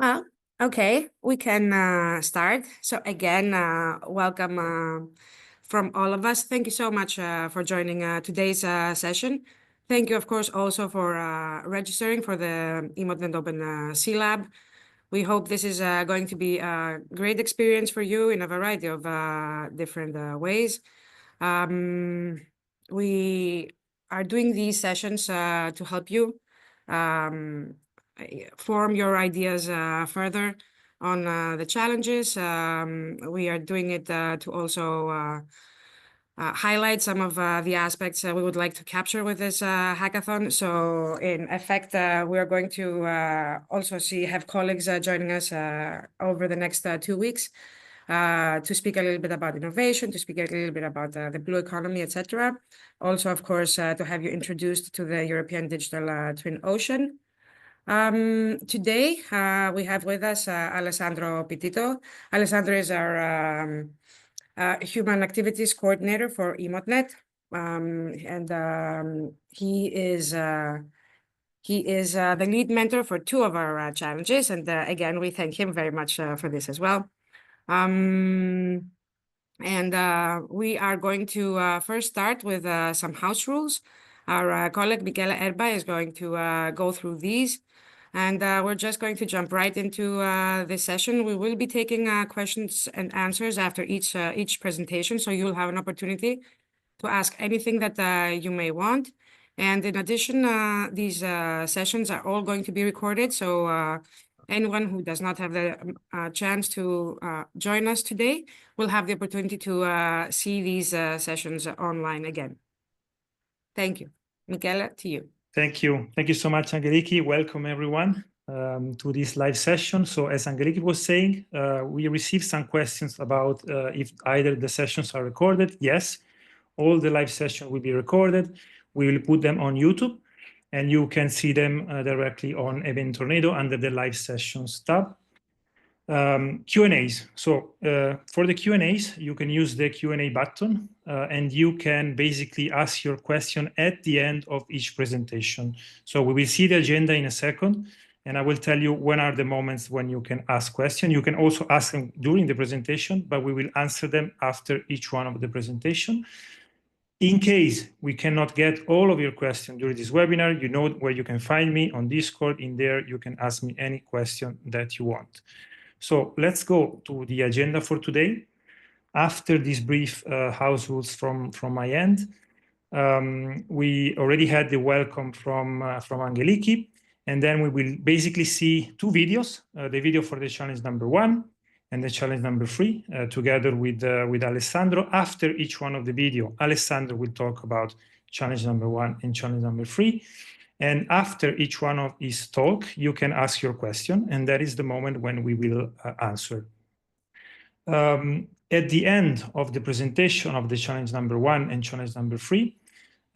Uh, okay, we can start. So again, welcome from all of us. Thank you so much for joining today's session. Thank you, of course, also for registering for the EMODnet Open C Lab. We hope this is going to be a great experience for you in a variety of different ways. We are doing these sessions to help you um, form your ideas further on the challenges. We are doing it to also highlight some of the aspects we would like to capture with this hackathon. So in effect, we are going to also have colleagues joining us over the next 2 weeks to speak a little bit about innovation, to speak a little bit about the blue economy, etc. Also, of course, to have you introduced to the European Digital Twin Ocean. Today, we have with us Alessandro Pititto. Alessandro is our Human Activities Coordinator for EMODnet, he is the lead mentor for 2 of our challenges, and again, we thank him very much for this as well. We are going to first start with some house rules. Our colleague Michele Erba is going to go through these, and we're just going to jump right into this session. We will be taking questions and answers after each presentation, so you'll have an opportunity to ask anything that you may want. And in addition, these sessions are all going to be recorded, so anyone who does not have the chance to join us today will have the opportunity to see these sessions online again. Thank you. Michele, to you. Thank you. Thank you so much, Angeliki. Welcome, everyone, to this live session. So as Angeliki was saying, we received some questions about if either the sessions are recorded. Yes, all the live sessions will be recorded. We will put them on YouTube, and you can see them directly on Event Tornado under the live sessions tab. Q&As. So for the Q&As, you can use the Q&A button and you can basically ask your question at the end of each presentation. So we will see the agenda in a second, and I will tell you when are the moments when you can ask questions. You can also ask them during the presentation, but we will answer them after each one of the presentation. In case we cannot get all of your questions during this webinar, you know where you can find me on Discord. In there, you can ask me any question that you want. So let's go to the agenda for today. After this brief house rules from my end, we already had the welcome from Angeliki, and then we will basically see 2 videos, the video for the challenge number 1 and the challenge number 3, together with Alessandro. After each one of the video, Alessandro will talk about challenge number 1 and challenge number 3. And after each one of his talk, you can ask your question, and that is the moment when we will answer. At the end of the presentation of the challenge number 1 and challenge number 3,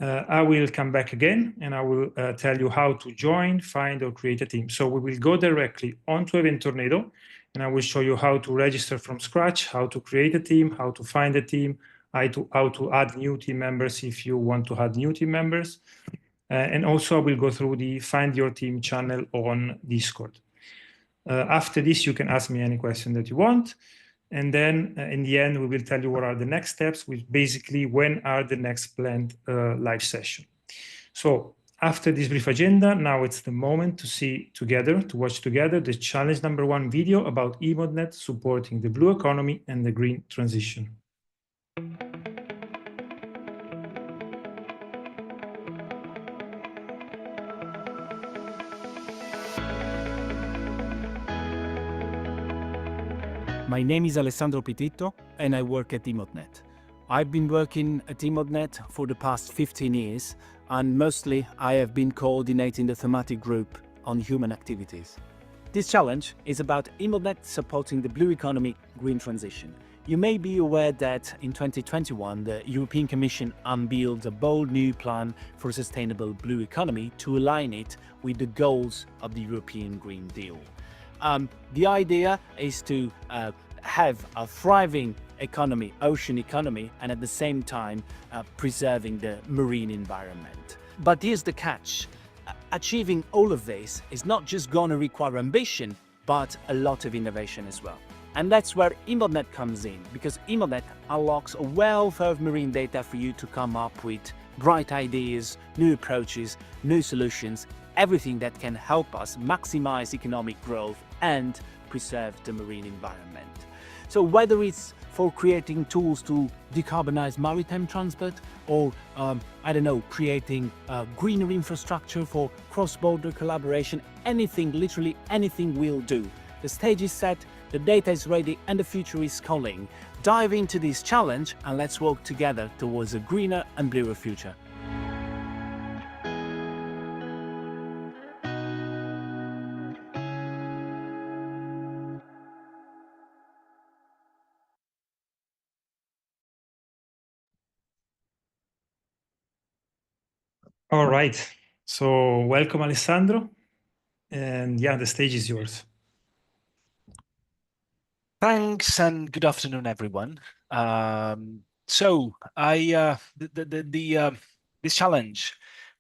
I will come back again and I will tell you how to join, find, or create a team. So we will go directly onto Event Tornado, and I will show you how to register from scratch, how to create a team, how to find a team, how to add new team members if you want to add new team members. And also I will go through the Find Your Team channel on Discord. After this, you can ask me any question that you want. And then in the end, we will tell you what are the next steps, which basically when are the next planned live session. So after this brief agenda, now it's the moment to see together, to watch together the challenge number 1 video about EMODnet supporting the blue economy and the green transition. My name is Alessandro Pititto and I work at EMODnet. I've been working at EMODnet for the past 15 years, and mostly I have been coordinating the thematic group on human activities. This challenge is about EMODnet supporting the blue economy green transition. You may be aware that in 2021 the European Commission unveiled a bold new plan for a sustainable blue economy to align it with the goals of the European Green Deal. The idea is to have a thriving economy, ocean economy, and at the same time preserving the marine environment. But here's the catch. Achieving all of this is not just going to require ambition, but a lot of innovation as well. And that's where EMODnet comes in, because EMODnet unlocks a wealth of marine data for you to come up with bright ideas, new approaches, new solutions, everything that can help us maximize economic growth and preserve the marine environment. So whether it's for creating tools to decarbonize maritime transport or, I don't know, creating greener infrastructure for cross-border collaboration, anything, literally anything will do. The stage is set, the data is ready, and the future is calling. Dive into this challenge and let's work together towards a greener and bluer future. All right. So welcome, Alessandro. And yeah, the stage is yours. Thanks and good afternoon, everyone. So this challenge,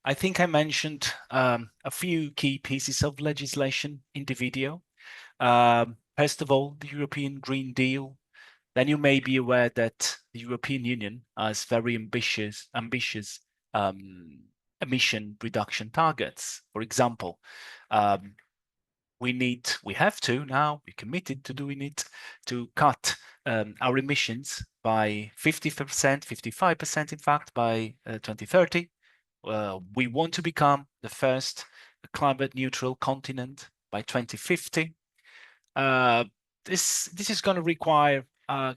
I think I mentioned a few key pieces of legislation in the video. First of all, the European Green Deal. Then you may be aware that the European Union has very ambitious emission reduction targets. For example, we're committed to doing it, to cut our emissions by 50%, 55% in fact, by 2030. We want to become the first climate neutral continent by 2050. This is going to require an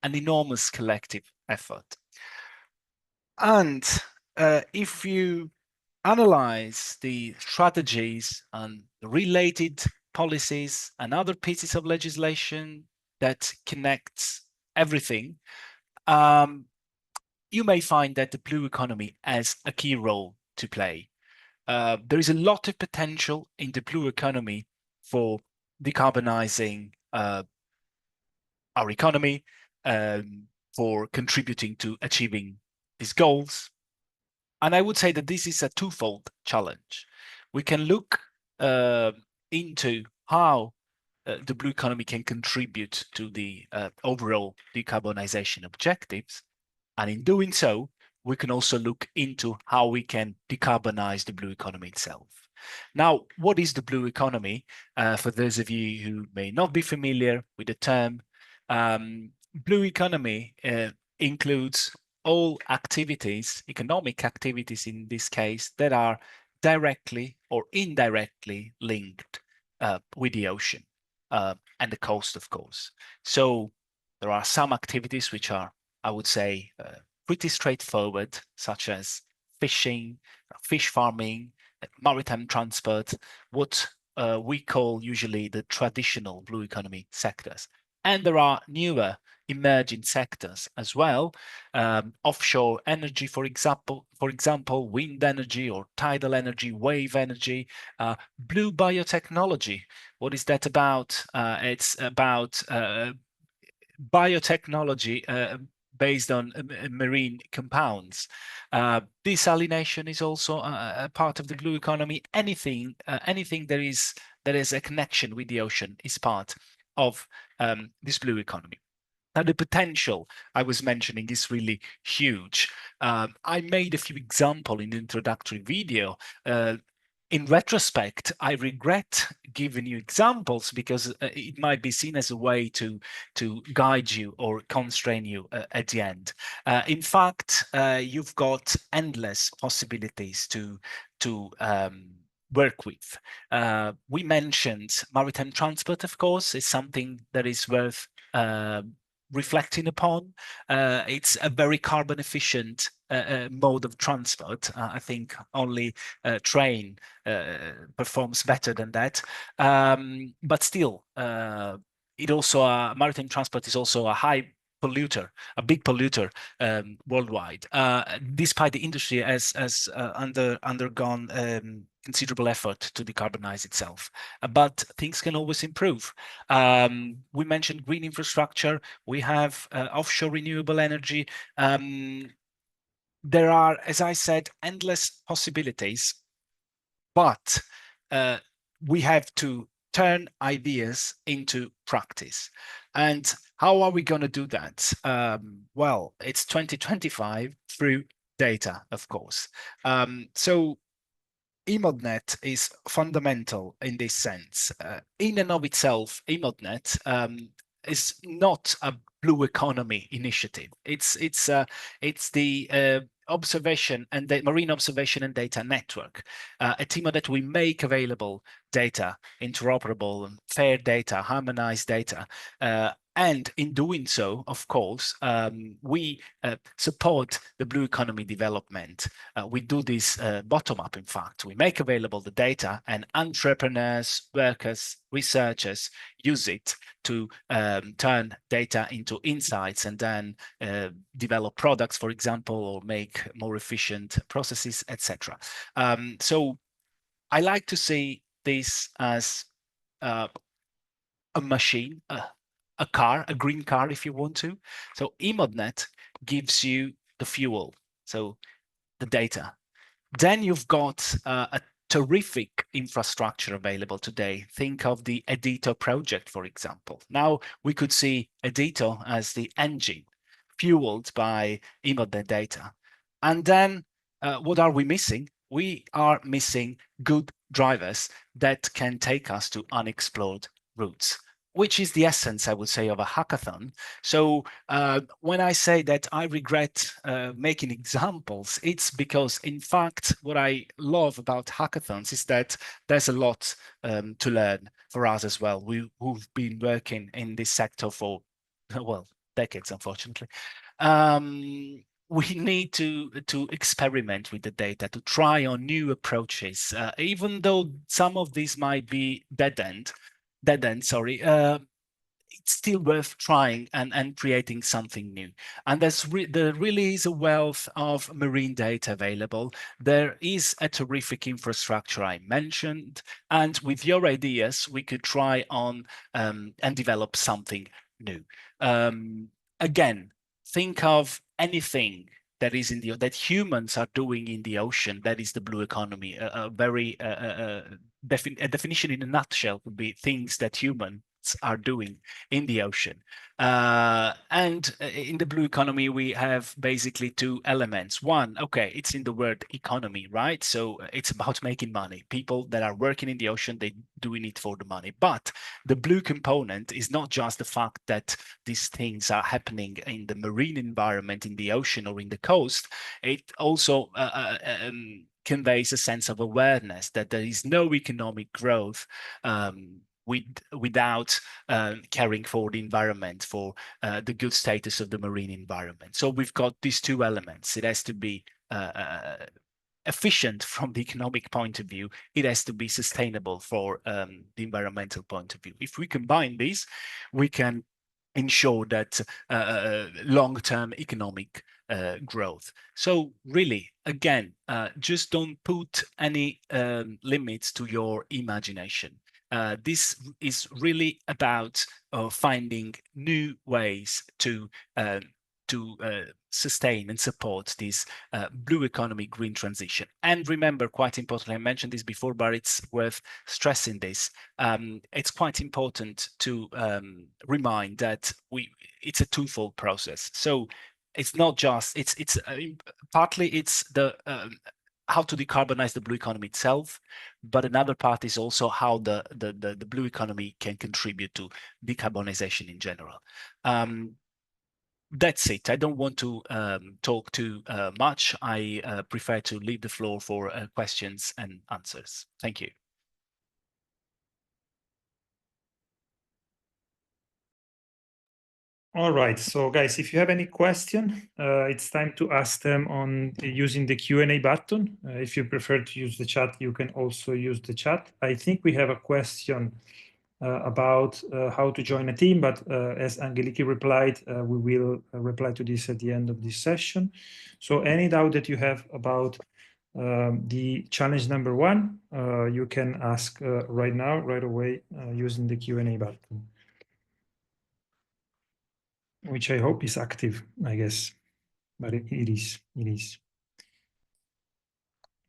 enormous collective effort. And if you analyze the strategies and the related policies and other pieces of legislation that connects everything, you may find that the blue economy has a key role to play. There is a lot of potential in the blue economy for decarbonizing our economy, for contributing to achieving these goals. And I would say that this is a twofold challenge. We can look into how the blue economy can contribute to the overall decarbonization objectives. And in doing so, we can also look into how we can decarbonize the blue economy itself. Now, what is the blue economy? For those of you who may not be familiar with the term, blue economy includes all activities, economic activities in this case, that are directly or indirectly linked with the ocean and the coast, of course. So there are some activities which are, I would say, pretty straightforward, such as fishing, fish farming, maritime transport, what we call usually the traditional blue economy sectors. And there are newer emerging sectors as well, offshore energy, for example, wind energy or tidal energy, wave energy, blue biotechnology. What is that about? It's about biotechnology based on marine compounds. Desalination is also a part of the blue economy. Anything that is a connection with the ocean is part of this blue economy. Now, the potential I was mentioning is really huge. I made a few examples in the introductory video. In retrospect, I regret giving you examples because it might be seen as a way to guide you or constrain you at the end. In fact, you've got endless possibilities to work with. We mentioned maritime transport, of course, is something that is worth reflecting upon. It's a very carbon efficient mode of transport. I think only train performs better than that. But still, maritime transport is also a high polluter, a big polluter worldwide, despite the industry has undergone considerable effort to decarbonize itself. But things can always improve. We mentioned green infrastructure. We have offshore renewable energy. There are, as I said, endless possibilities, but we have to turn ideas into practice. And how are we going to do that? Well, it's 2025 through data, of course. So EMODnet is fundamental in this sense. In and of itself, EMODnet is not a blue economy initiative. It's the observation and the marine observation and data network, a team that we make available data, interoperable and fair data, harmonized data. And in doing so, of course, we support the blue economy development. We do this bottom up, in fact. We make available the data and entrepreneurs, workers, researchers use it to turn data into insights and then develop products, for example, or make more efficient processes, etc. So I like to see this as a machine, a car, a green car, if you want to. So EMODnet gives you the fuel, so the data. Then you've got a terrific infrastructure available today. Think of the Edito project, for example. Now we could see Edito as the engine fueled by EMODnet data. And then what are we missing? We are missing good drivers that can take us to unexplored routes, which is the essence, I would say, of a hackathon. So when I say that I regret making examples, it's because, in fact, what I love about hackathons is that there's a lot to learn for us as well. Who've been working in this sector for, well, decades, unfortunately. We need to experiment with the data, to try on new approaches, even though some of these might be dead end, it's still worth trying and creating something new. And there really is a wealth of marine data available. There is a terrific infrastructure I mentioned, and with your ideas, we could try on and develop something new. Again, think of anything that is that humans are doing in the ocean. That is the blue economy. A definition in a nutshell would be things that humans are doing in the ocean. And in the blue economy, we have basically two elements. One, okay, it's in the word economy, right? So it's about making money. People that are working in the ocean, they doing it for the money. But the blue component is not just the fact that these things are happening in the marine environment, in the ocean or in the coast. It also conveys a sense of awareness that there is no economic growth without caring for the environment, for the good status of the marine environment. So we've got these two elements. It has to be efficient from the economic point of view. It has to be sustainable for the environmental point of view. If we combine these, we can ensure that long-term economic growth. So really, again, just don't put any limits to your imagination. This is really about finding new ways to sustain and support this blue economy green transition. And remember, quite importantly, I mentioned this before, but it's worth stressing this. It's quite important to remind that it's a twofold process. So it's not just, partly it's the how to decarbonize the blue economy itself, but another part is also how the blue economy can contribute to decarbonization in general. That's it. I don't want to talk too much. I prefer to leave the floor for questions and answers. Thank you. All right, so guys, if you have any question, it's time to ask them on using the Q&A button. If you prefer to use the chat, you can also use the chat. I think we have a question about how to join a team, but as Angeliki replied, we will reply to this at the end of this session. So any doubt that you have about the challenge number 1, you can ask right now, right away, using the Q&A button, which I hope is active, I guess, but it is.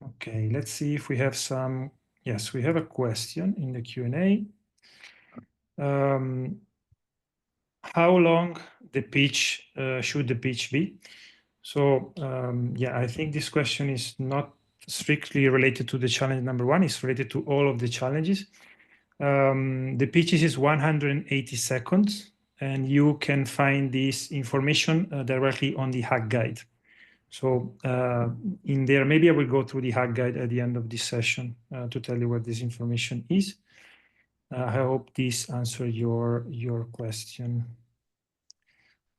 Okay, let's see if we have some. Yes, we have a question in the Q&A. How long the pitch should the pitch be? So yeah, I think this question is not strictly related to the challenge number one. It's related to all of the challenges. The pitches is 180 seconds, and you can find this information directly on the hack guide. So in there, maybe I will go through the hack guide at the end of this session to tell you what this information is. I hope this answered your question.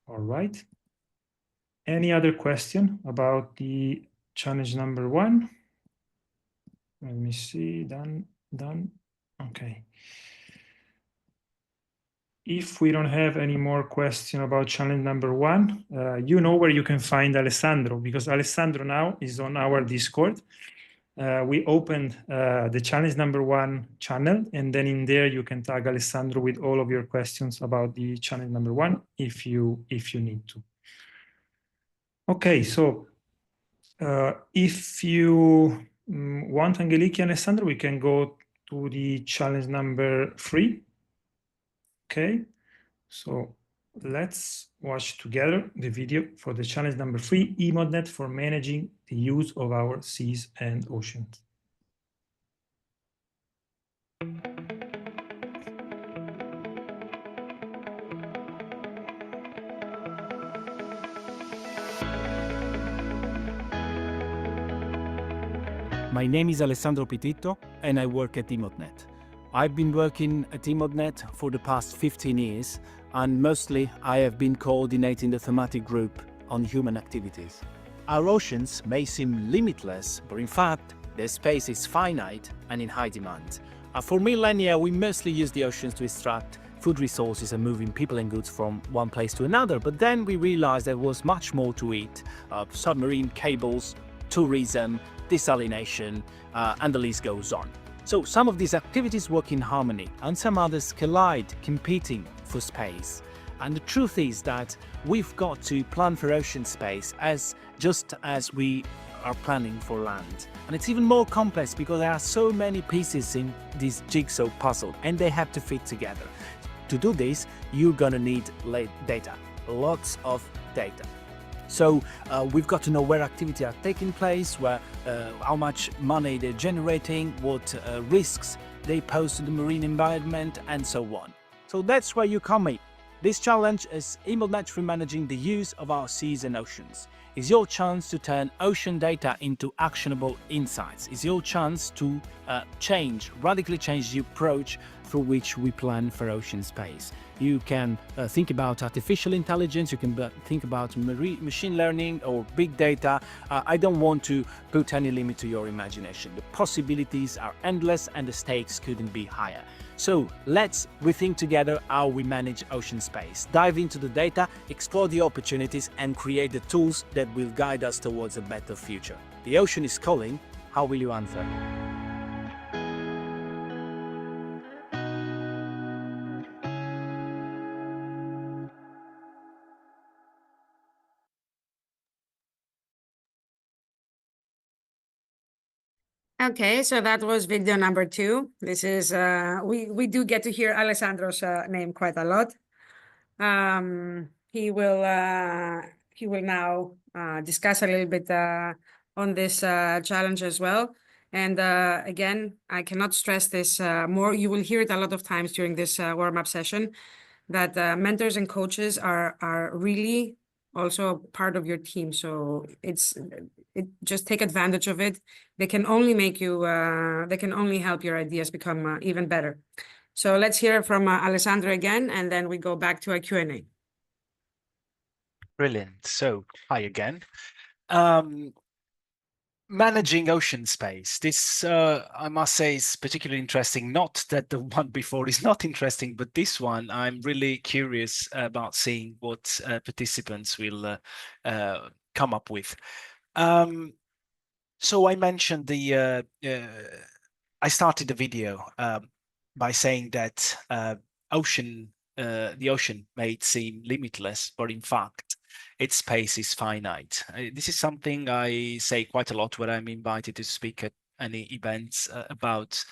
All right. Any other question about the challenge number one? Let me see. Done. Okay. If we don't have any more question about challenge number one, you know where you can find Alessandro, because Alessandro now is on our Discord. We opened the challenge number one channel, and then in there you can tag Alessandro with all of your questions about the challenge number one if you need to. Okay, so if you want, Angeliki and Alessandro, we can go to the challenge number 3. Okay, so let's watch together the video for the challenge number 3, EMODnet for managing the use of our seas and oceans. My name is Alessandro Pititto and I work at EMODnet. I've been working at EMODnet for the past 15 years and mostly I have been coordinating the thematic group on human activities. Our oceans may seem limitless, but in fact, their space is finite and in high demand. For millennia, we mostly use the oceans to extract food resources and moving people and goods from one place to another, but then we realized there was much more to it. Submarine cables, tourism, desalination, and the list goes on. So some of these activities work in harmony and some others collide, competing for space. And the truth is that we've got to plan for ocean space just as we are planning for land. And it's even more complex because there are so many pieces in this jigsaw puzzle and they have to fit together. To do this, you're gonna need data, lots of data. So we've got to know where activities are taking place, how much money they're generating, what risks they pose to the marine environment, and so on. So that's where you come in. This challenge is EMODnet for managing the use of our seas and oceans. It's your chance to turn ocean data into actionable insights. It's your chance to radically change the approach through which we plan for ocean space. You can think about artificial intelligence, you can think about machine learning or big data. I don't want to put any limit to your imagination. The possibilities are endless and the stakes couldn't be higher. So let's rethink together how we manage ocean space. Dive into the data, explore the opportunities and create the tools that will guide us towards a better future. The ocean is calling. How will you answer? Okay, so that was video number 2. This is we do get to hear Alessandro's name quite a lot. He will now discuss a little bit on this challenge as well. And again, I cannot stress this more. You will hear it a lot of times during this warm-up session that mentors and coaches are really also part of your team. So just take advantage of it. They can only make you, they can only help your ideas become even better. So let's hear from Alessandro again, and then we go back to a Q&A. Brilliant. So, hi again. Managing ocean space. This, I must say, is particularly interesting. Not that the one before is not interesting, but this one, I'm really curious about seeing what participants will come up with. So I mentioned I started the video by saying that the ocean may seem limitless, but in fact, its space is finite. This is something I say quite a lot when I'm invited to speak at any events about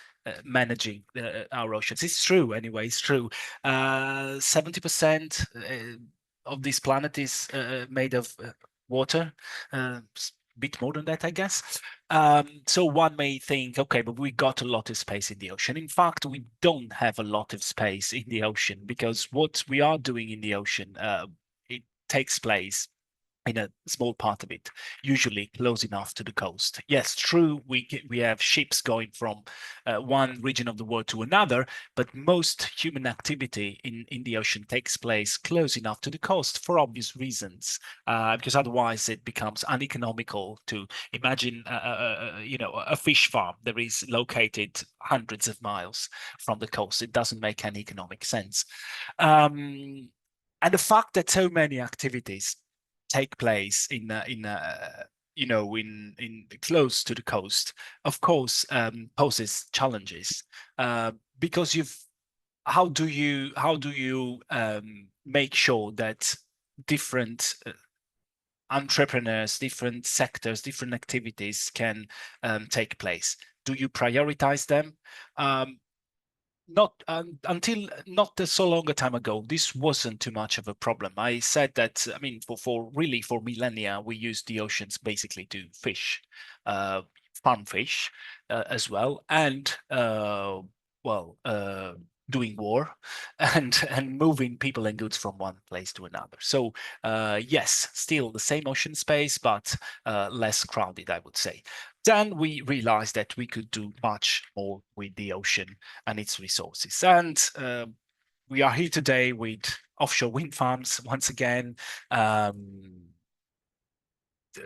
managing our oceans. It's true, anyway. It's true. 70% of this planet is made of water. Bit more than that, I guess. So one may think, okay, but we got a lot of space in the ocean. In fact, we don't have a lot of space in the ocean, because what we are doing in the ocean, it takes place in a small part of it, usually close enough to the coast. Yes, true, we have ships going from one region of the world to another, but most human activity in the ocean takes place close enough to the coast for obvious reasons, because otherwise it becomes uneconomical to imagine, a fish farm that is located hundreds of miles from the coast. It doesn't make any economic sense. And the fact that so many activities take place in close to the coast, of course, poses challenges, because how do you make sure that different entrepreneurs, different sectors, different activities can take place? Do you prioritize them? Not until not so long a time ago, this wasn't too much of a problem. I said that, I mean, for millennia, we used the oceans basically to fish, farm fish as well, and doing war and moving people and goods from one place to another. So yes, still the same ocean space, but less crowded, I would say. Then we realized that we could do much more with the ocean and its resources. And we are here today with offshore wind farms once again,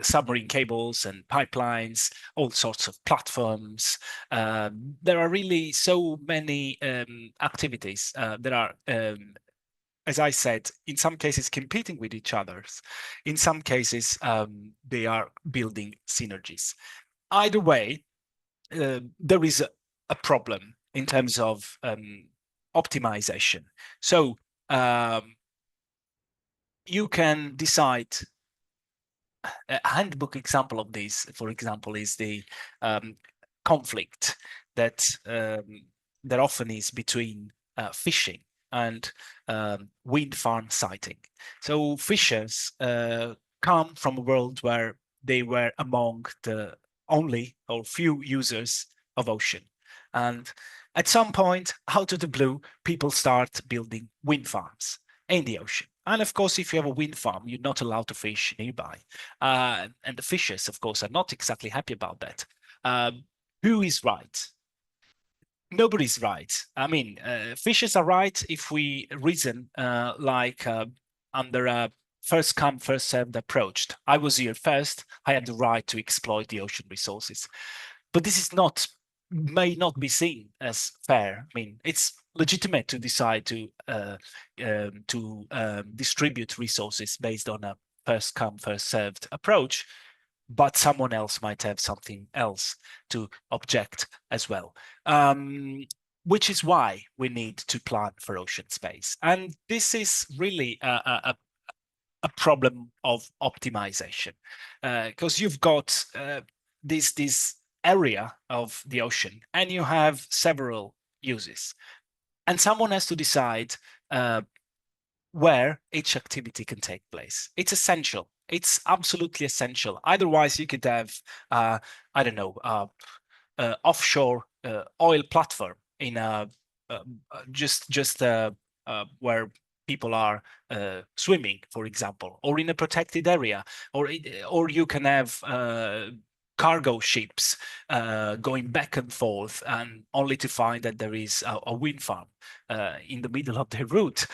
submarine cables and pipelines, all sorts of platforms. There are really so many activities that are, as I said, in some cases competing with each other. In some cases, they are building synergies. Either way, there is a problem in terms of optimization. So you can decide. A handbook example of this, for example, is the conflict that there often is between fishing and wind farm siting. So fishers come from a world where they were among the only or few users of ocean. And at some point, out of the blue, people start building wind farms in the ocean. And of course, if you have a wind farm, you're not allowed to fish nearby. And the fishers, of course, are not exactly happy about that. Who is right? Nobody's right. I mean, fishers are right if we reason under a first come, first served approach. I was here first. I have the right to exploit the ocean resources. But this may not be seen as fair. I mean, it's legitimate to decide to distribute resources based on a first come, first served approach, but someone else might have something else to object as well. Which is why we need to plan for ocean space. And this is really a problem of optimization, because you've got this area of the ocean and you have several uses, and someone has to decide where each activity can take place. It's essential. It's absolutely essential. Otherwise, you could have, I don't know, offshore oil platform in just where people are swimming, for example, or in a protected area, or you can have cargo ships going back and forth, and only to find that there is a wind farm in the middle of the route.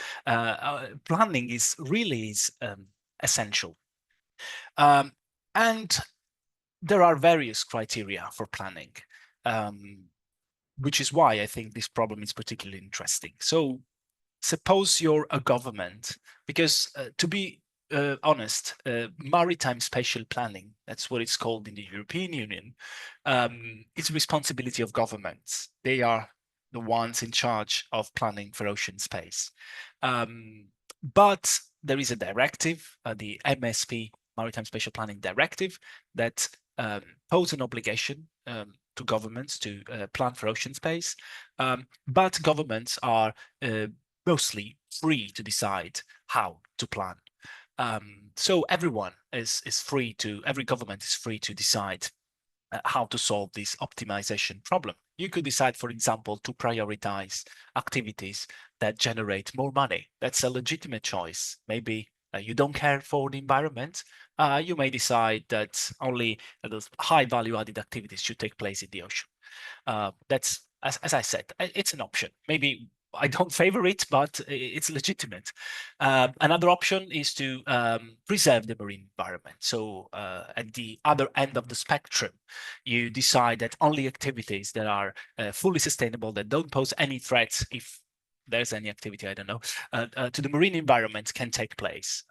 Planning is really essential. And there are various criteria for planning, which is why I think this problem is particularly interesting. So suppose you're a government, because to be honest, maritime spatial planning, that's what it's called in the European Union, it's the responsibility of governments. They are the ones in charge of planning for ocean space. But there is a directive, the MSP, Maritime Spatial Planning Directive, that poses an obligation to governments to plan for ocean space, but governments are mostly free to decide how to plan. So everyone is free to, every government is free to decide how to solve this optimization problem. You could decide, for example, to prioritize activities that generate more money. That's a legitimate choice. Maybe you don't care for the environment. You may decide that only those high value added activities should take place in the ocean. That's, as I said, it's an option. Maybe I don't favor it, but it's legitimate. Another option is to preserve the marine environment. So at the other end of the spectrum, you decide that only activities that are fully sustainable, that don't pose any threats, if there's any activity, I don't know, to the marine environment can take place.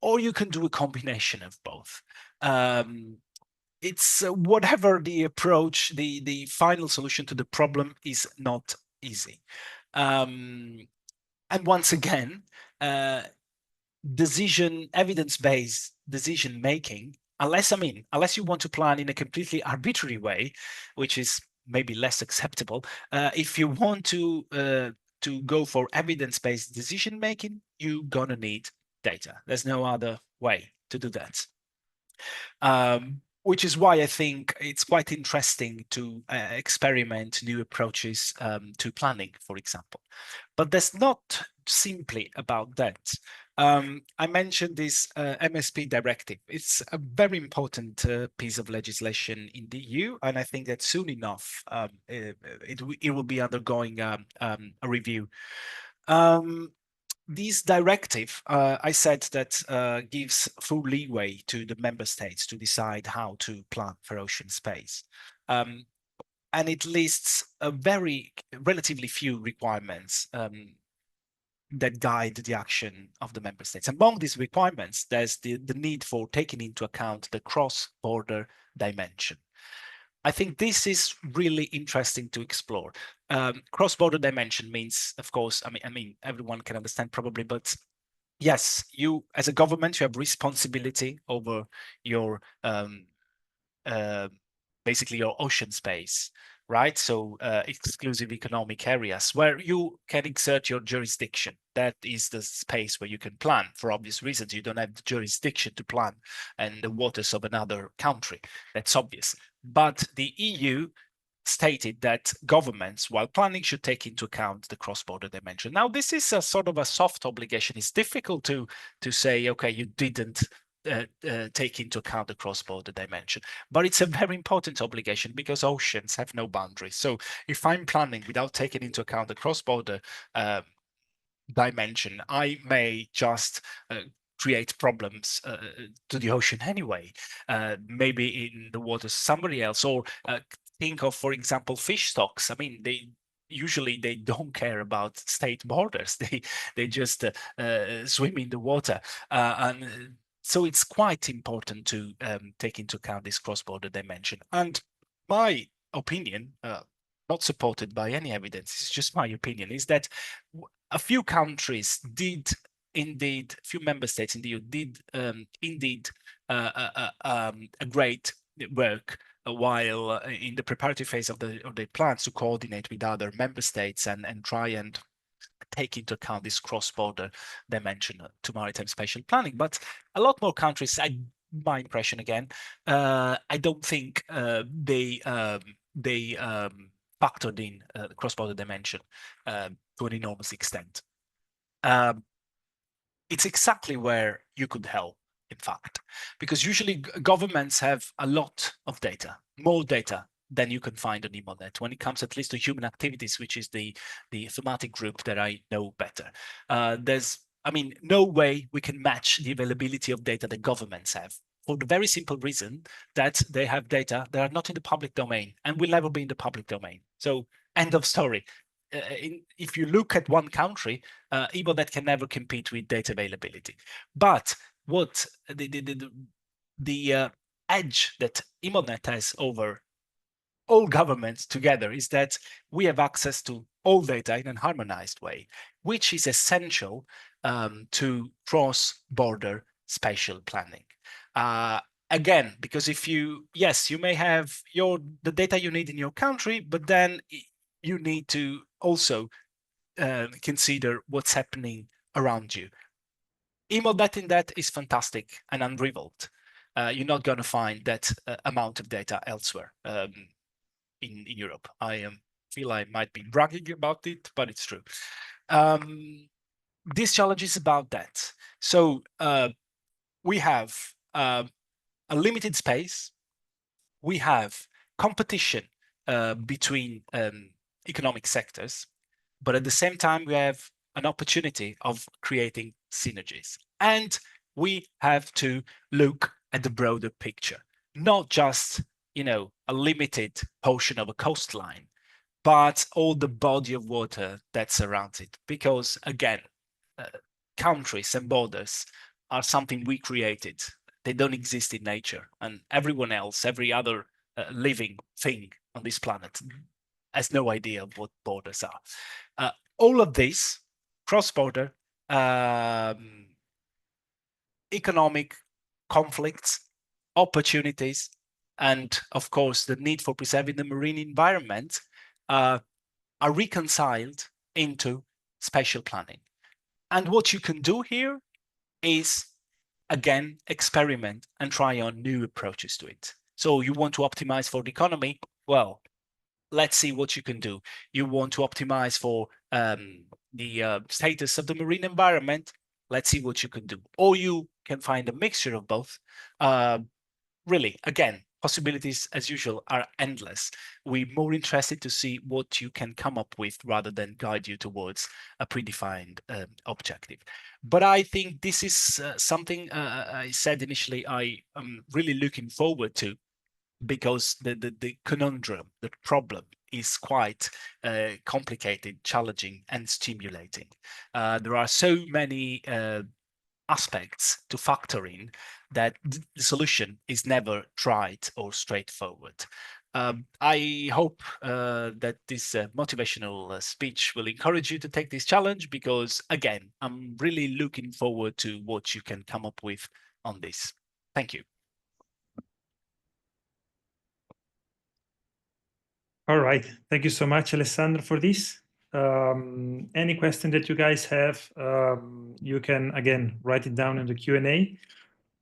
Or you can do a combination of both. It's whatever the approach, the final solution to the problem is not easy. And once again, evidence-based decision making, unless you want to plan in a completely arbitrary way, which is maybe less acceptable, if you want to go for evidence-based decision making, you're gonna need data. There's no other way to do that. Which is why I think it's quite interesting to experiment new approaches to planning, for example. But that's not simply about that. I mentioned this MSP directive. It's a very important piece of legislation in the EU, and I think that soon enough it will be undergoing a review. This directive, I said that gives full leeway to the member states to decide how to plan for ocean space. And it lists a relatively few requirements that guide the action of the member states. Among these requirements, there's the need for taking into account the cross-border dimension. I think this is really interesting to explore. Cross-border dimension means, of course, I mean, everyone can understand probably, but yes, you as a government, you have responsibility over your basically your ocean space, right? So exclusive economic areas where you can exert your jurisdiction. That is the space where you can plan. For obvious reasons, you don't have the jurisdiction to plan in the waters of another country. That's obvious. But the EU stated that governments, while planning, should take into account the cross-border dimension. Now, this is a sort of a soft obligation. It's difficult to say, okay, you didn't take into account the cross-border dimension, but it's a very important obligation because oceans have no boundaries. So if I'm planning without taking into account the cross-border dimension, I may just create problems to the ocean anyway, maybe in the waters somebody else, or think of, for example, fish stocks. I mean, usually they don't care about state borders. They just swim in the water, and so it's quite important to take into account this cross-border dimension. And my opinion, not supported by any evidence, it's just my opinion, is that a few countries did indeed, a few member states in the EU did indeed a great work while in the preparatory phase of the plans to coordinate with other member states and try and take into account this cross-border dimension to maritime spatial planning. But a lot more countries, my impression again, I don't think they factored in the cross-border dimension to an enormous extent. It's exactly where you could help, in fact, because usually governments have a lot of data, more data than you can find on EMODnet when it comes at least to human activities, which is the thematic group that I know better. There's, I mean, no way we can match the availability of data that governments have, for the very simple reason that they have data that are not in the public domain and will never be in the public domain. So end of story. If you look at one country, EMODnet can never compete with data availability. But what the edge that EMODnet has over all governments together is that we have access to all data in a harmonized way, which is essential to cross-border spatial planning. again, because if yes, you may have the data you need in your country, but then you need to also consider what's happening around you. EMODnet in that is fantastic and unrivaled. You're not going to find that amount of data elsewhere in Europe. I feel I might be bragging about it, but it's true. This challenge is about that. So we have a limited space. We have competition between economic sectors, but at the same time, we have an opportunity of creating synergies. And we have to look at the broader picture, not just, a limited portion of a coastline, but all the body of water that surrounds it. Because again, countries and borders are something we created. They don't exist in nature, and everyone else, every other living thing on this planet has no idea what borders are. All of this cross-border economic conflicts, opportunities, and of course the need for preserving the marine environment are reconciled into spatial planning. And what you can do here is, again, experiment and try on new approaches to it. So you want to optimize for the economy? Well, let's see what you can do. You want to optimize for the status of the marine environment? Let's see what you can do. Or you can find a mixture of both. Really, again, possibilities as usual are endless. We're more interested to see what you can come up with rather than guide you towards a predefined objective. But I think this is something I said initially I am really looking forward to, because the conundrum, the problem is quite complicated, challenging, and stimulating. There are so many aspects to factor in that the solution is never tried or straightforward. I hope that this motivational speech will encourage you to take this challenge, because again, I'm really looking forward to what you can come up with on this. Thank you. All right. Thank you so much, Alessandro, for this. Any question that you guys have, you can, again, write it down in the Q&A.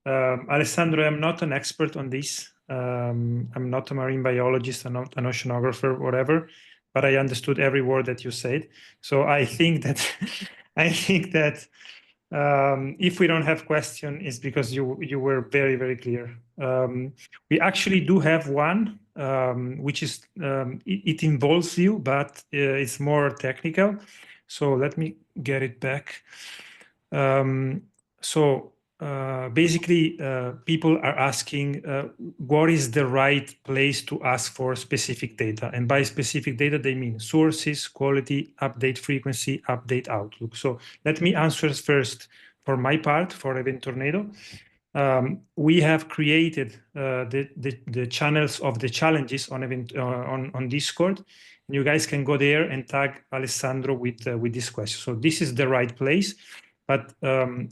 Alessandro, I'm not an expert on this. I'm not a marine biologist, I'm not an oceanographer, whatever, but I understood every word that you said. So I think that if we don't have question, it's because you were very, very clear. We actually do have one, which is it involves you, but it's more technical. So let me get it back. Basically, people are asking what is the right place to ask for specific data, and by specific data they mean sources, quality, update frequency, update outlook. So let me answer first for my part for Event Tornado. We have created the channels of the challenges on on Discord. You guys can go there and tag Alessandro with this question. So this is the right place. But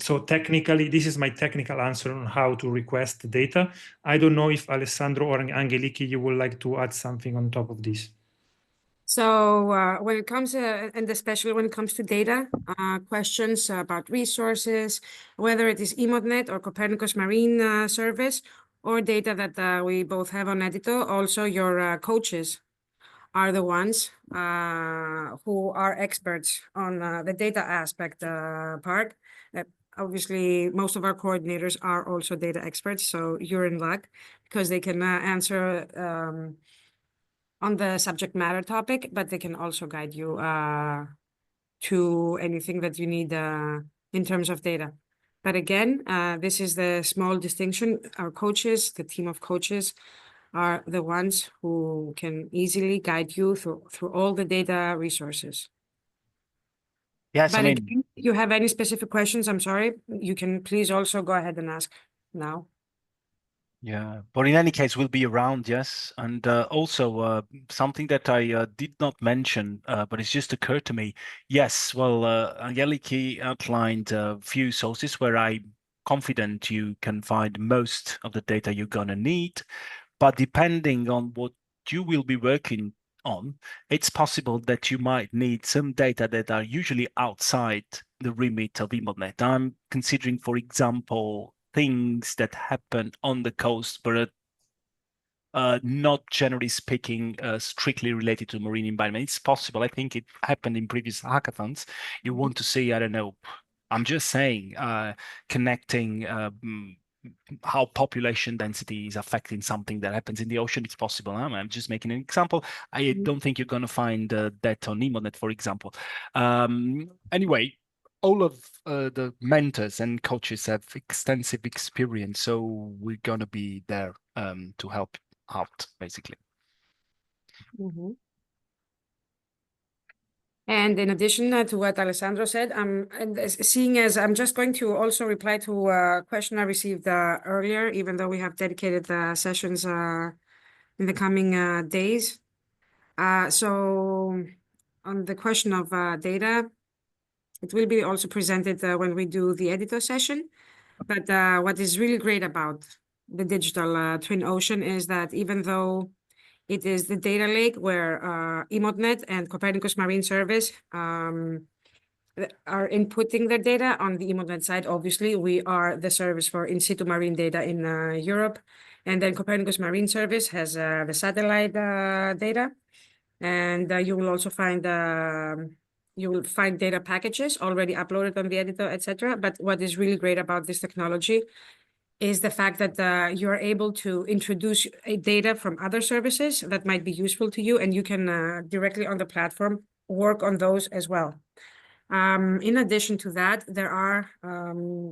so technically, this is my technical answer on how to request the data. I don't know if Alessandro or Angeliki, you would like to add something on top of this. So when it comes to, and especially when it comes to data, questions about resources, whether it is EMODnet or Copernicus Marine Service, or data that we both have on Edito, also your coaches are the ones who are experts on the data aspect part. Obviously, most of our coordinators are also data experts, so you're in luck because they can answer on the subject matter topic, but they can also guide you to anything that you need in terms of data. But again, this is the small distinction. Our coaches, the team of coaches, are the ones who can easily guide you through all the data resources. Yes, But I mean, again, if you have any specific questions, I'm sorry, you can please also go ahead and ask now. yeah, but in any case, we'll be around, yes. And also something that I did not mention, but it's just occurred to me. Yes, well, Angeliki outlined a few sources where I confident you can find most of the data you're going to need. But depending on what you will be working on, it's possible that you might need some data that are usually outside the remit of EMODnet. I'm considering, for example, things that happen on the coast, but not generally speaking strictly related to marine environment. It's possible. I think it happened in previous hackathons. You want to see, I don't know, I'm just saying, connecting how population density is affecting something that happens in the ocean. It's possible. I'm just making an example. I don't think you're going to find that on EMODnet, for example. Anyway, all of the mentors and coaches have extensive experience, so we're going to be there to help out, basically. And in addition to what Alessandro said, seeing as I'm just going to also reply to a question I received earlier, even though we have dedicated sessions in the coming days. So on the question of data, it will be also presented when we do the editor session. But what is really great about the digital twin ocean is that even though it is the data lake where EMODnet and Copernicus Marine Service are inputting their data on the EMODnet side. Obviously, we are the service for in situ marine data in Europe. And then Copernicus Marine Service has the satellite data. And you will also find data packages already uploaded on the editor, etc. But what is really great about this technology is the fact that you are able to introduce data from other services that might be useful to you, and you can directly on the platform work on those as well. In addition to that, there are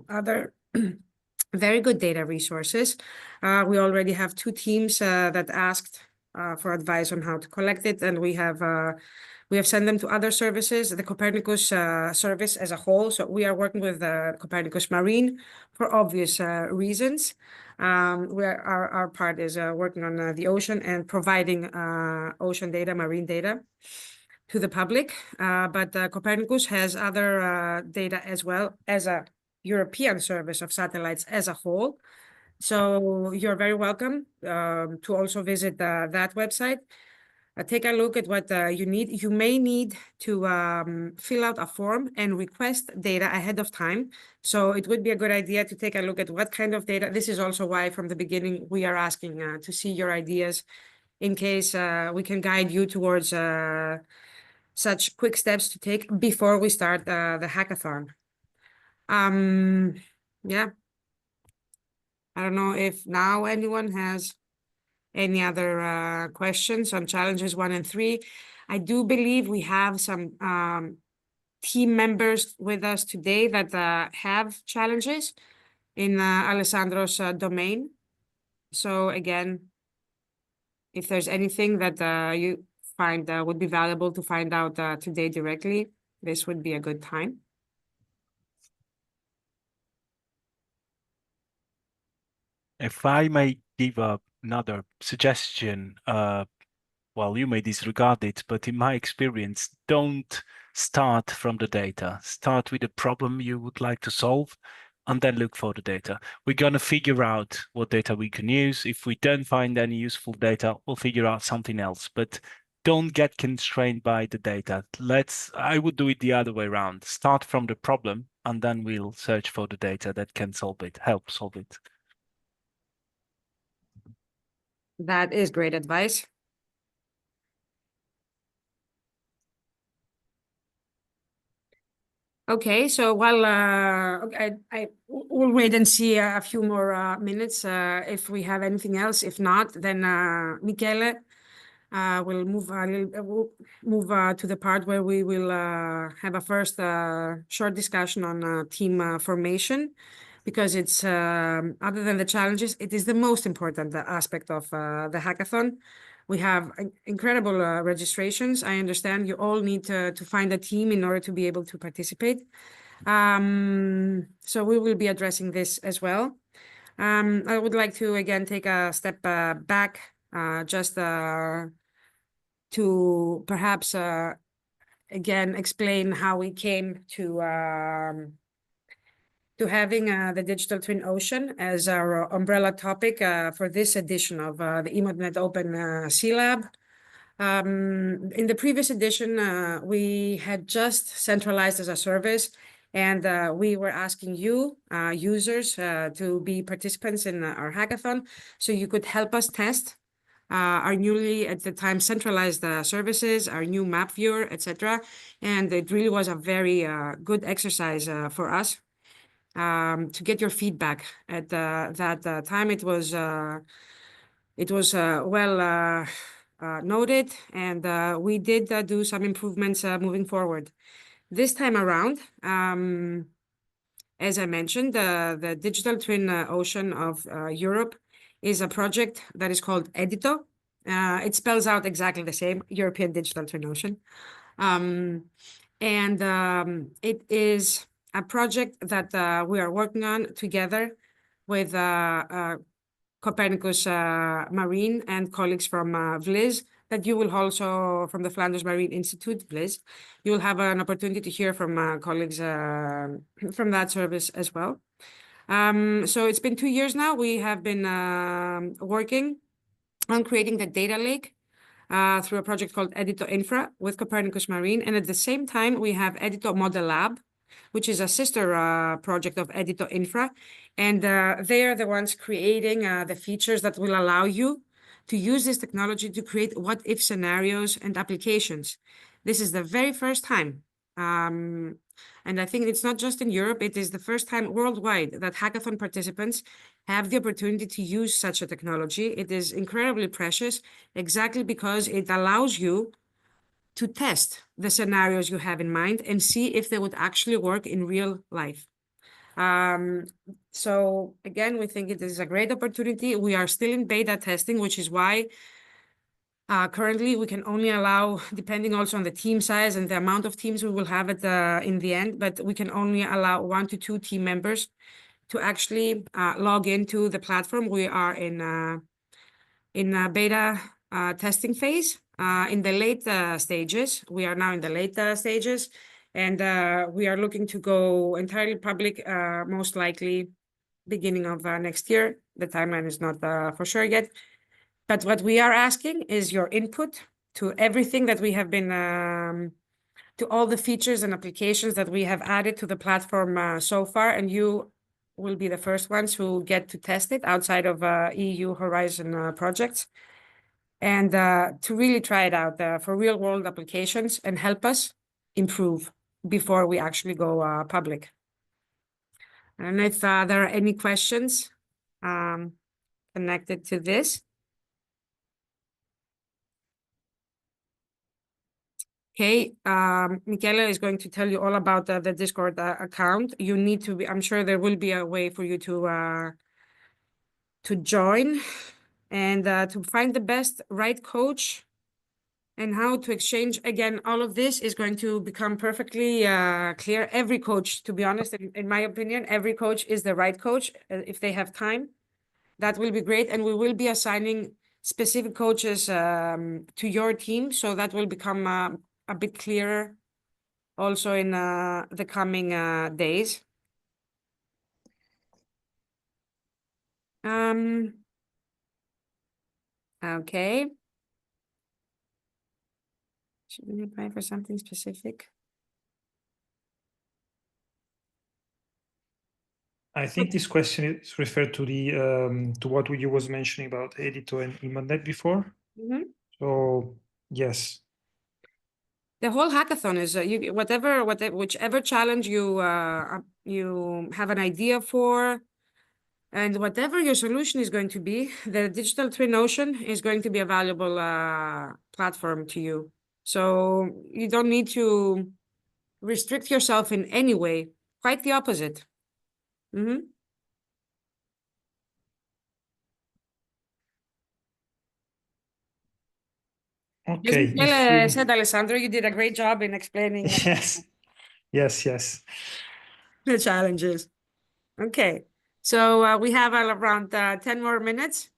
other very good data resources. We already have 2 teams that asked for advice on how to collect it, and we have sent them to other services, the Copernicus service as a whole. So we are working with Copernicus Marine for obvious reasons. Our part is working on the ocean and providing ocean data, marine data to the public. But Copernicus has other data as well as a European service of satellites as a whole. So you're very welcome to also visit that website. Take a look at what you need. You may need to fill out a form and request data ahead of time. So it would be a good idea to take a look at what kind of data. This is also why from the beginning we are asking to see your ideas in case we can guide you towards such quick steps to take before we start the hackathon. Yeah. I don't know if now anyone has any other questions on challenges 1 and 3. I do believe we have some team members with us today that have challenges in Alessandro's domain. So again, if there's anything that you find would be valuable to find out today directly, this would be a good time. If I may give another suggestion, well, you may disregard it, but in my experience, don't start from the data. Start with a problem you would like to solve and then look for the data. We're going to figure out what data we can use. If we don't find any useful data, we'll figure out something else. But don't get constrained by the data. I would do it the other way around. Start from the problem and then we'll search for the data that can solve it, help solve it. That is great advice. Okay, so while we'll wait and see a few more minutes if we have anything else. If not, then Michele will move to the part where we will have a first short discussion on team formation, because it's other than the challenges, it is the most important aspect of the hackathon. We have incredible registrations. I understand you all need to find a team in order to be able to participate. So we will be addressing this as well. I would like to again take a step back just to perhaps again explain how we came to to having the Digital Twin Ocean as our umbrella topic for this edition of the EMODnet Open C Lab. In the previous edition, we had just centralized as a service, and we were asking you, users, to be participants in our hackathon, so you could help us test our newly, at the time, centralized services, our new map viewer, etc. And it really was a very good exercise for us to get your feedback. At that time, it was well noted, and we did do some improvements moving forward. This time around, as I mentioned, the Digital Twin Ocean of Europe is a project that is called EDITO. It spells out exactly the same, European Digital Twin Ocean. It is a project that we are working on together with Copernicus Marine and colleagues from VLIS, that you will also, from the Flanders Marine Institute, VLIS, you will have an opportunity to hear from colleagues from that service as well. So it's been 2 years now. We have been working on creating the data lake through a project called EDITO Infra with Copernicus Marine. And at the same time, we have EDITO Model Lab, which is a sister project of EDITO Infra. And they are the ones creating the features that will allow you to use this technology to create what-if scenarios and applications. This is the very first time. And I think it's not just in Europe, it is the first time worldwide that hackathon participants have the opportunity to use such a technology. It is incredibly precious, exactly because it allows you to test the scenarios you have in mind and see if they would actually work in real life. So again, we think it is a great opportunity. We are still in beta testing, which is why currently we can only allow, depending also on the team size and the amount of teams we will have in the end, but we can only allow 1 to 2 team members to actually log into the platform. We are in beta testing phase. In the late stages, we are now in the late stages, and we are looking to go entirely public, most likely beginning of next year. The timeline is not for sure yet. But what we are asking is your input to everything that we have been, to all the features and applications that we have added to the platform so far, and you will be the first ones who get to test it outside of EU Horizon projects. And to really try it out for real world applications and help us improve before we actually go public. I don't know if there are any questions connected to this. Okay, Michele is going to tell you all about the Discord account. You need to be, I'm sure there will be a way for you to join and to find the best right coach and how to exchange. Again, all of this is going to become perfectly clear. Every coach, to be honest, in my opinion, every coach is the right coach if they have time. That will be great. And we will be assigning specific coaches to your team. So that will become a bit clearer also in the coming days. Okay. Should we apply for something specific? I think this question is referred to the to what you was mentioning about EDITO and EMODnet before. Mm-hmm. So yes. The whole hackathon is whichever challenge you have an idea for, and whatever your solution is going to be, the Digital Twin Ocean is going to be a valuable platform to you. So you don't need to restrict yourself in any way. Quite the opposite. Mm-hmm. Okay. As Michele said, Alessandro, you did a great job in explaining yes. the challenges. Okay, so we have around 10 more minutes.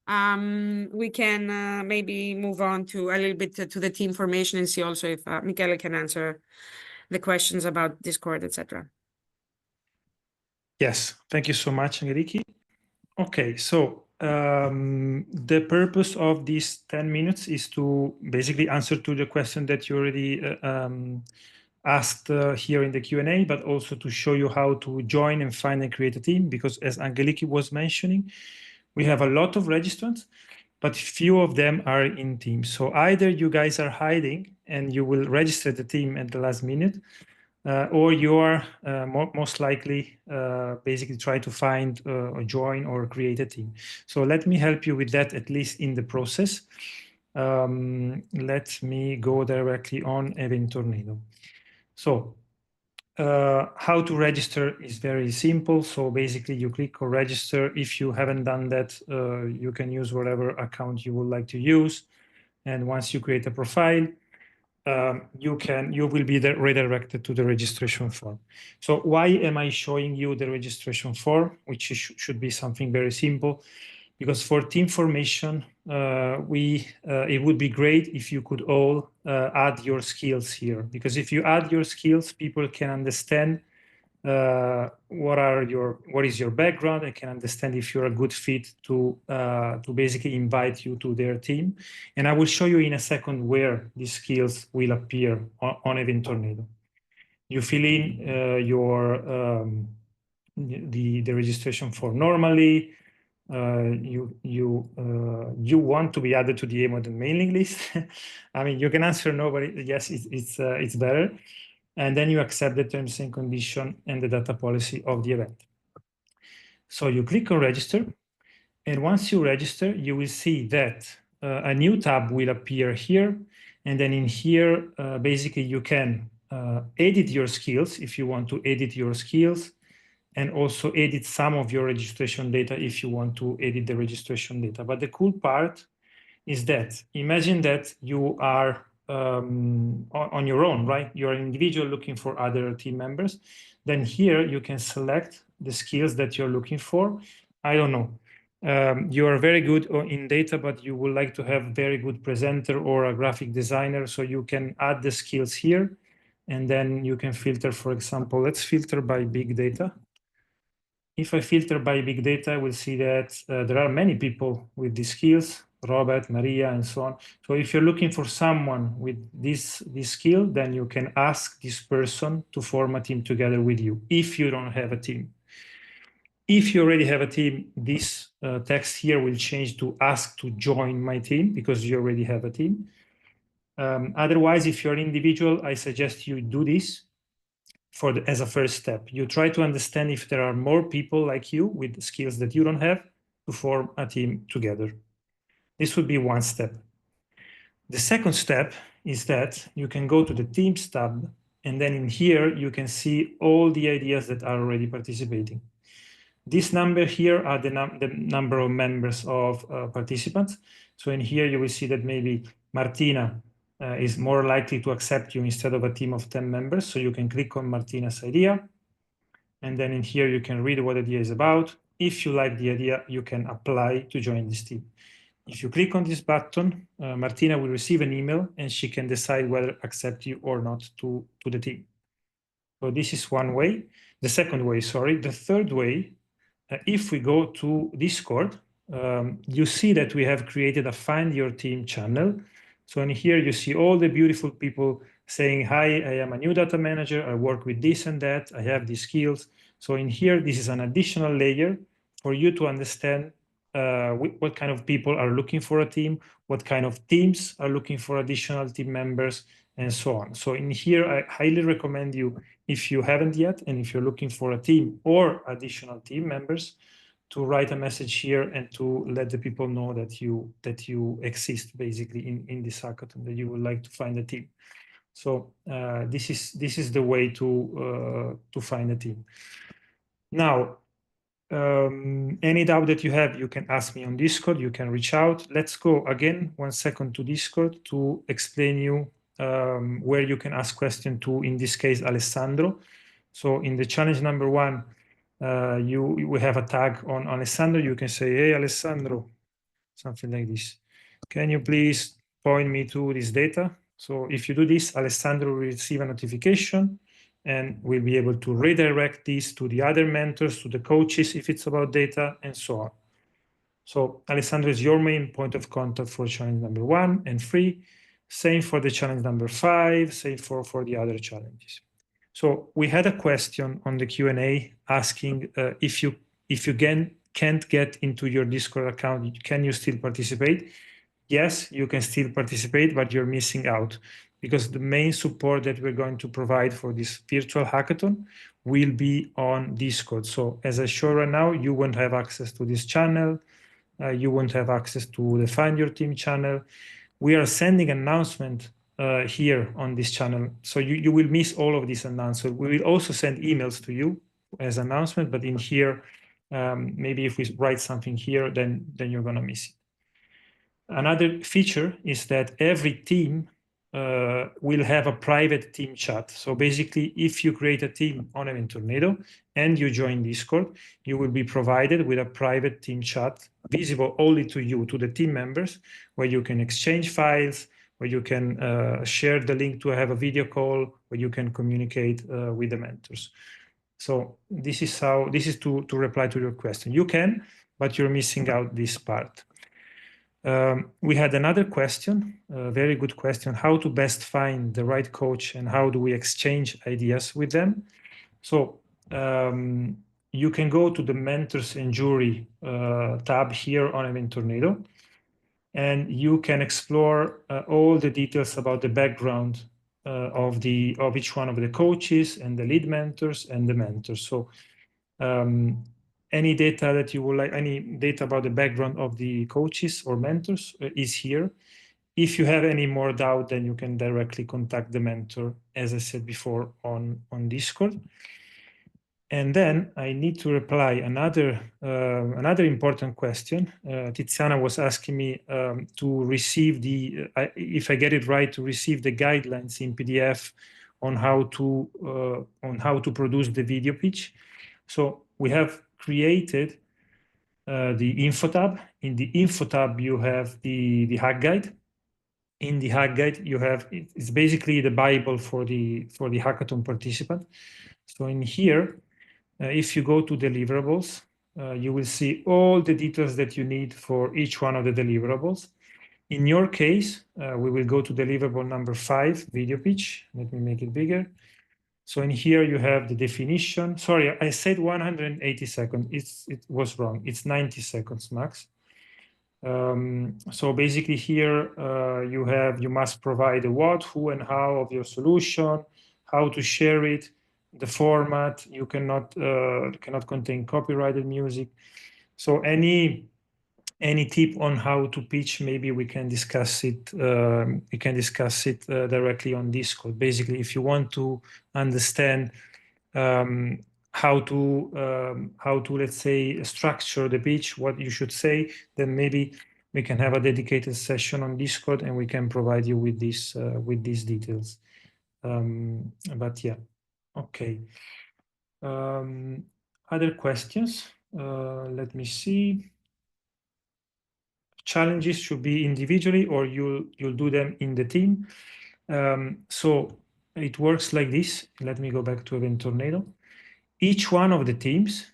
We can maybe move on to a little bit to the team formation and see also if Michele can answer the questions about Discord, etc. Yes, thank you so much, Enrique. Okay, so the purpose of these 10 minutes is to basically answer to the question that you already asked here in the Q&A, but also to show you how to join and find and create a team, because as Angeliki was mentioning, we have a lot of registrants, but few of them are in teams. So either you guys are hiding and you will register the team at the last minute, or you are most likely basically try to find or join or create a team. So let me help you with that, at least in the process. Let me go directly on Event Tornado. So how to register is very simple. So basically you click on register. If you haven't done that, you can use whatever account you would like to use. And once you create a profile, you will be redirected to the registration form. So why am I showing you the registration form, which should be something very simple? Because for team formation, it would be great if you could all add your skills here. Because if you add your skills, people can understand what is your background and can understand if you're a good fit to basically invite you to their team. And I will show you in a second where these skills will appear on Event Tornado. You fill in the registration form normally. You want to be added to the EMODnet mailing list. I mean, you can answer no, but yes, it's better. And then you accept the terms and conditions and the data policy of the event. So you click on register. And once you register, you will see that a new tab will appear here. And then in here, basically you can edit your skills if you want to edit your skills, and also edit some of your registration data if you want to edit the registration data. But the cool part is that imagine that you are on your own, right? You're an individual looking for other team members. Then here you can select the skills that you're looking for. I don't know. You are very good in data, but you would like to have very good presenter or a graphic designer. So you can add the skills here, and then you can filter, for example, let's filter by big data. If I filter by big data, I will see that there are many people with these skills, Robert, Maria, and so on. So if you're looking for someone with this skill, then you can ask this person to form a team together with you, if you don't have a team. If you already have a team, this text here will change to ask to join my team, because you already have a team. Otherwise, if you're an individual, I suggest you do this as a first step. You try to understand if there are more people like you with skills that you don't have to form a team together. This would be one step. The second step is that you can go to the Teams tab, and then in here you can see all the ideas that are already participating. This number here are the number of members of participants. So in here you will see that maybe Martina is more likely to accept you instead of a team of 10 members. So you can click on Martina's idea. And then in here, you can read what the idea is about. If you like the idea, you can apply to join this team. If you click on this button, Martina will receive an email and she can decide whether to accept you or not to the team. So this is one way. The second way, sorry. The third way, if we go to Discord, you see that we have created a Find Your Team channel. So in here, you see all the beautiful people saying, hi, I am a new data manager. I work with this and that. I have these skills. So in here, this is an additional layer for you to understand what kind of people are looking for a team, what kind of teams are looking for additional team members, and so on. So in here, I highly recommend you, if you haven't yet, and if you're looking for a team or additional team members, to write a message here and to let the people know that you exist basically in this hackathon, that you would like to find a team. So this is the way to find a team. Now, any doubt that you have, you can ask me on Discord. You can reach out. Let's go again 1 second to Discord to explain you where you can ask question to, in this case, Alessandro. So in the challenge number 1, we have a tag on Alessandro. You can say, hey, Alessandro, something like this. Can you please point me to this data? So if you do this, Alessandro will receive a notification and we'll be able to redirect these to the other mentors, to the coaches if it's about data, and so on. So Alessandro is your main point of contact for challenge number 1 and 3. Same for the challenge number 5, same for the other challenges. So we had a question on the Q&A asking if you can't get into your Discord account, can you still participate? Yes, you can still participate, but you're missing out because the main support that we're going to provide for this virtual hackathon will be on Discord. So as I show right now, you won't have access to this channel. You won't have access to the Find Your Team channel. We are sending an announcement here on this channel. So you will miss all of these announcements. We will also send emails to you as announcement, but in here, maybe if we write something here, then you're gonna miss it. Another feature is that every team will have a private team chat. So basically, if you create a team on EventTornado and you join Discord, you will be provided with a private team chat visible only to you, to the team members, where you can exchange files, where you can share the link to have a video call, where you can communicate with the mentors. So this is to reply to your question. You can, but you're missing out this part. We had another question, a very good question, how to best find the right coach and how do we exchange ideas with them? So you can go to the Mentors and Jury tab here on EventTornado, and you can explore all the details about the background of each one of the coaches and the lead mentors and the mentors. So any data that you would like, any data about the background of the coaches or mentors is here. If you have any more doubt, then you can directly contact the mentor, as I said before, on Discord. And then I need to reply another important question. Tiziana was asking me to receive if I get it right, to receive the guidelines in PDF on how to produce the video pitch. So we have created the info tab. In the info tab, you have the hack guide. In the hack guide, you have it's basically the Bible for the hackathon participant. So in here, if you go to deliverables, you will see all the details that you need for each one of the deliverables. In your case, we will go to deliverable number 5, video pitch. Let me make it bigger. So in here you have the definition. Sorry, I said 180 seconds. It was wrong. It's 90 seconds max. So basically here you must provide the what, who, and how of your solution, how to share it, the format. You cannot contain copyrighted music. So any tip on how to pitch, maybe we can discuss it. We can discuss it directly on Discord. Basically, if you want to understand how to let's say structure the pitch, what you should say, then maybe we can have a dedicated session on Discord and we can provide you with these details. But yeah, okay. Other questions? Let me see. Challenges should be individually or you'll do them in the team. So it works like this. Let me go back to EventTornado. Each one of the teams,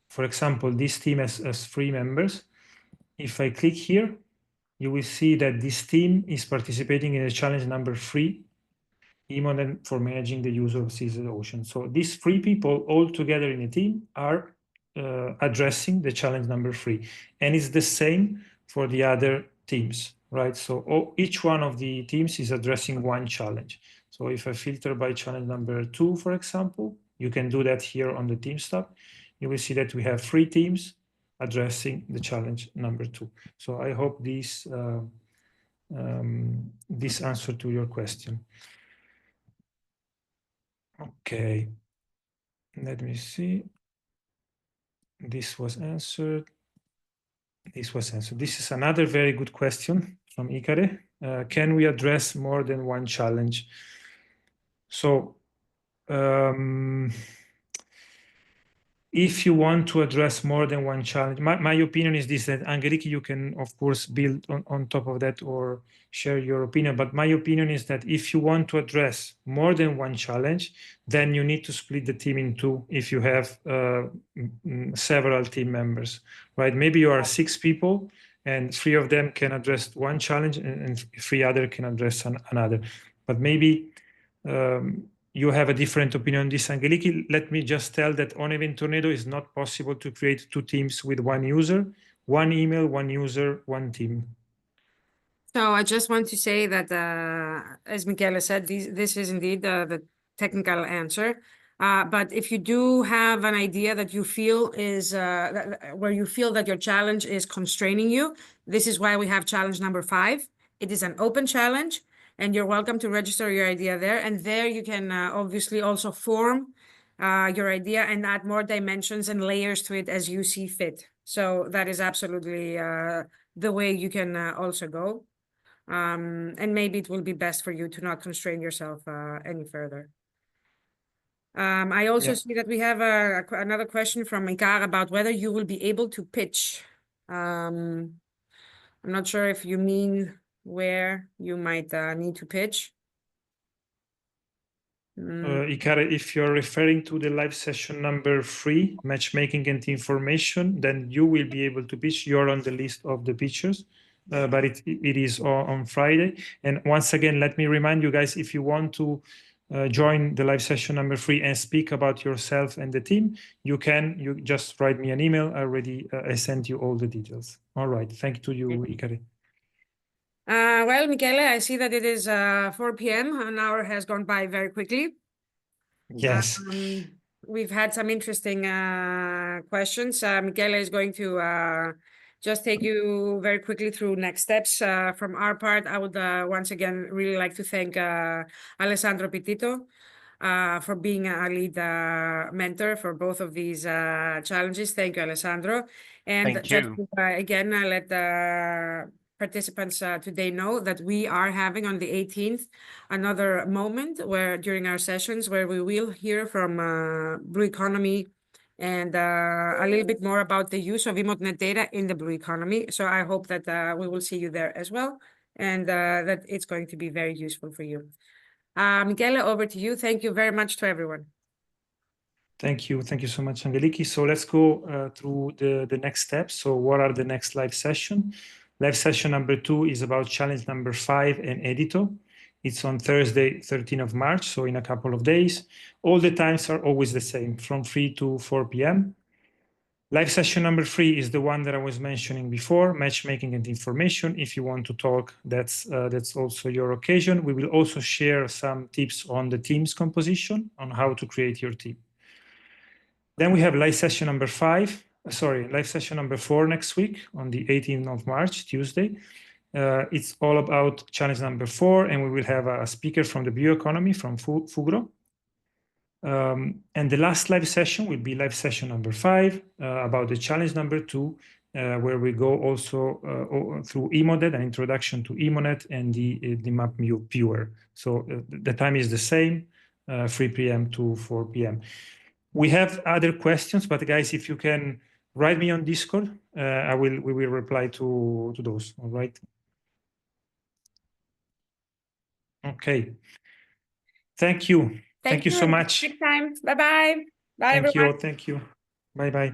for example, this team has 3 members. If I click here, you will see that this team is participating in the challenge number 3, EMODnet for managing the use of seas and oceans. So these 3 people all together in a team are addressing the challenge number 3. And it's the same for the other teams, right? So each one of the teams is addressing one challenge. So if I filter by challenge number 2, for example, you can do that here on the Teams tab. You will see that we have 3 teams addressing the challenge number 2. So I hope this answer to your question. Okay, let me see. This was answered. This was answered. This is another very good question from Ikare. Can we address more than one challenge? So if you want to address more than one challenge, my opinion is this, that Angeliki, you can of course build on top of that or share your opinion. But my opinion is that if you want to address more than one challenge, then you need to split the team in two if you have several team members, right? Maybe you are 6 people and 3 of them can address one challenge and 3 other can address another. But maybe you have a different opinion on this, Angeliki. Let me just tell that on Event Tornado is not possible to create 2 teams with 1 user, 1 email, 1 user, 1 team. So I just want to say that, as Michele said, this is indeed the technical answer. But if you do have an idea that you feel is where you feel that your challenge is constraining you, this is why we have challenge number 5. It is an open challenge, and you're welcome to register your idea there. And there you can obviously also form your idea and add more dimensions and layers to it as you see fit. So that is absolutely the way you can also go. And maybe it will be best for you to not constrain yourself any further. I also see that we have another question from Icar about whether you will be able to pitch. I'm not sure if you mean where you might need to pitch. Icar, if you're referring to the live session number 3, matchmaking and information, then you will be able to pitch. You're on the list of the pitchers. But it is on Friday. And once again, let me remind you guys, if you want to join the live session number 3 and speak about yourself and the team, you just write me an email. I sent you all the details. All right. Thank you to you, Ikari. Well, Michele, I see that it is 4 p.m. An hour has gone by very quickly. Yes. We've had some interesting questions. Michele is going to just take you very quickly through next steps. From our part, I would once again really like to thank Alessandro Pititto for being a lead mentor for both of these challenges. Thank you, Alessandro. And Thank just you. again, let the participants today know that we are having on the 18th another moment where during our sessions where we will hear from Blue Economy and a little bit more about the use of EMODnet data in the Blue Economy. So I hope that we will see you there as well, and that it's going to be very useful for you. Michele, over to you. Thank you very much to everyone. Thank you. Thank you so much, Angeliki. So let's go through the next steps. So what are the next live session? Live session number 2 is about challenge number 5 and Edito. It's on Thursday, 13th of March, so in a couple of days. All the times are always the same, from 3 to 4 p.m. Live session number 3 is the one that I was mentioning before, matchmaking and information. If you want to talk, that's also your occasion. We will also share some tips on the team's composition, on how to create your team. Then we have live session number 4 next week on the 18th of March, Tuesday. It's all about challenge number 4, and we will have a speaker from the bioeconomy from Fugro. And the last live session will be live session number 5 about the challenge number 2, where we go also through EMODnet, an introduction to EMODnet and the map viewer. So the time is the same, 3 p.m. to 4 p.m. We have other questions, but guys, if you can write me on Discord, we will reply to those. All right. Okay. Thank you. Thank you so much. Next time. Bye-bye. Bye, Thank everyone. you. Thank you. Bye-bye.